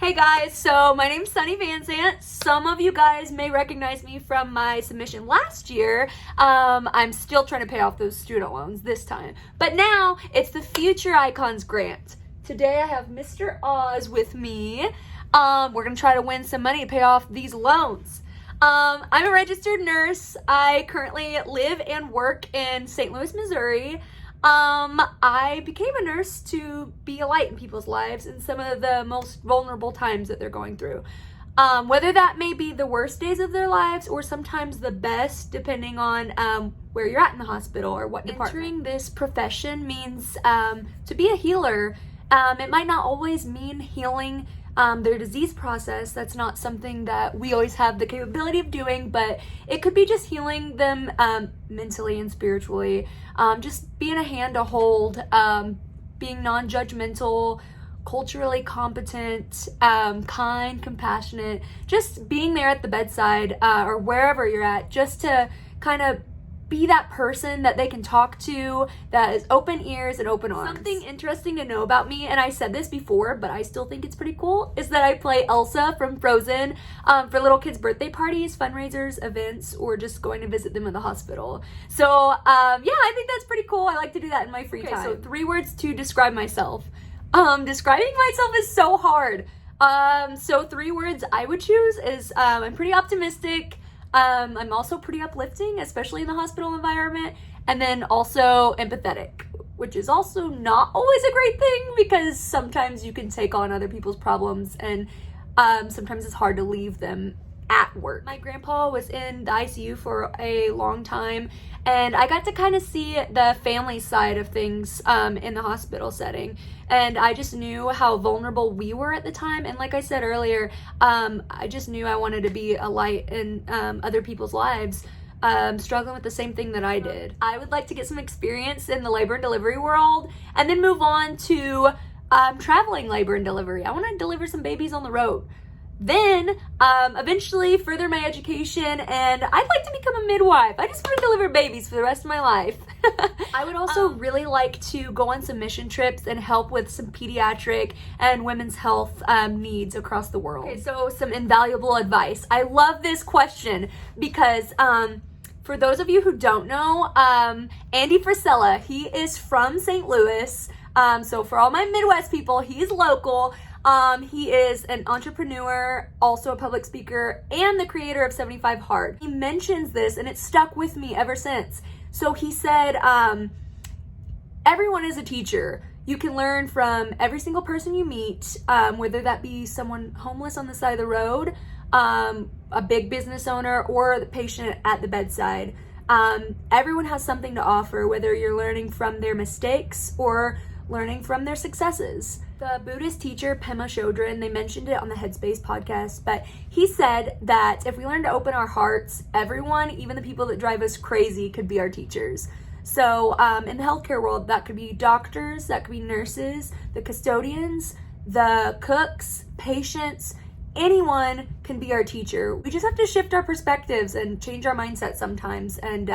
Hey guys, so my name's Sunny Van Zant. Some of you guys may recognize me from my submission last year. I'm still trying to pay off those student loans this time. But now it's the Future Icons grant. Today I have Mr. Oz with me. We're gonna try to win some money to pay off these loans. I'm a registered nurse. I currently live and work in St. Louis, Missouri. I became a nurse to be a light in people's lives in some of the most vulnerable times that they're going through. Whether that may be the worst days of their lives or sometimes the best, depending on where you're at in the hospital or what department. Entering this profession means to be a healer. It might not always mean healing their disease process. That's not something that we always have the capability of doing, but it could be just healing them mentally and spiritually. Just being a hand to hold, being non-judgmental, culturally competent, kind, compassionate, just being there at the bedside or wherever you're at, just to kind of be that person that they can talk to, that is open ears and open arms. Something interesting to know about me, and I said this before, but I still think it's pretty cool, is that I play Elsa from Frozen for little kids' birthday parties, fundraisers, events, or just going to visit them in the hospital. So yeah, I think that's pretty cool. I like to do that in my free time. So 3 words to describe myself. Describing myself is so hard. So 3 words I would choose is I'm pretty optimistic. I'm also pretty uplifting, especially in the hospital environment, and then also empathetic, which is also not always a great thing because sometimes you can take on other people's problems and sometimes it's hard to leave them at work. My grandpa was in the ICU for a long time, and I got to kind of see the family side of things in the hospital setting, and I just knew how vulnerable we were at the time. And like I said earlier, I just knew I wanted to be a light in other people's lives struggling with the same thing that I did. I would like to get some experience in the labor and delivery world and then move on to traveling labor and delivery. I want to deliver some babies on the road. Then eventually further my education, and I'd like to become a midwife. I just want to deliver babies for the rest of my life. I would also really like to go on some mission trips and help with some pediatric and women's health needs across the world. Okay, so some invaluable advice. I love this question because for those of you who don't know, Andy Frisella, he is from St. Louis. So for all my Midwest people, he's local. He is an entrepreneur, also a public speaker, and the creator of 75 Hard. He mentions this, and it stuck with me ever since. So he said, everyone is a teacher. You can learn from every single person you meet, whether that be someone homeless on the side of the road, a big business owner, or the patient at the bedside. Everyone has something to offer, whether you're learning from their mistakes or learning from their successes. The Buddhist teacher Pema Chodron, they mentioned it on the Headspace podcast, but he said that if we learn to open our hearts, everyone, even the people that drive us crazy, could be our teachers. So in the healthcare world, that could be doctors, that could be nurses, the custodians, the cooks, patients. Anyone can be our teacher. We just have to shift our perspectives and change our mindset sometimes, and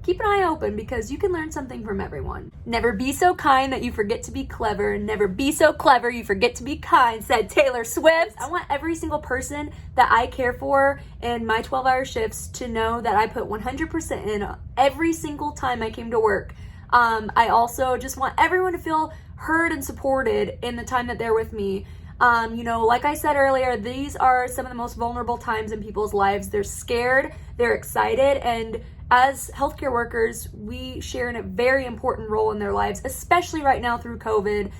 keep an eye open because you can learn something from everyone. Never be so kind that you forget to be clever. Never be so clever you forget to be kind, said Taylor Swift. I want every single person that I care for in my 12-hour shifts to know that I put 100% in every single time I came to work. I also just want everyone to feel heard and supported in the time that they're with me. Like I said earlier, these are some of the most vulnerable times in people's lives. They're scared, they're excited, and as healthcare workers, we share in a very important role in their lives, especially right now through COVID.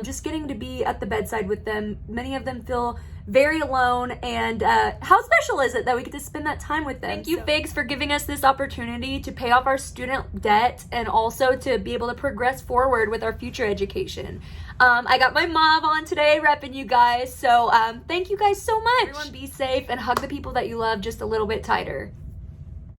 Just getting to be at the bedside with them. Many of them feel very alone, and how special is it that we get to spend that time with them? Thank you, FIGS, for giving us this opportunity to pay off our student debt and also to be able to progress forward with our future education. I got my mom on today repping you guys, so thank you guys so much. Everyone be safe and hug the people that you love just a little bit tighter.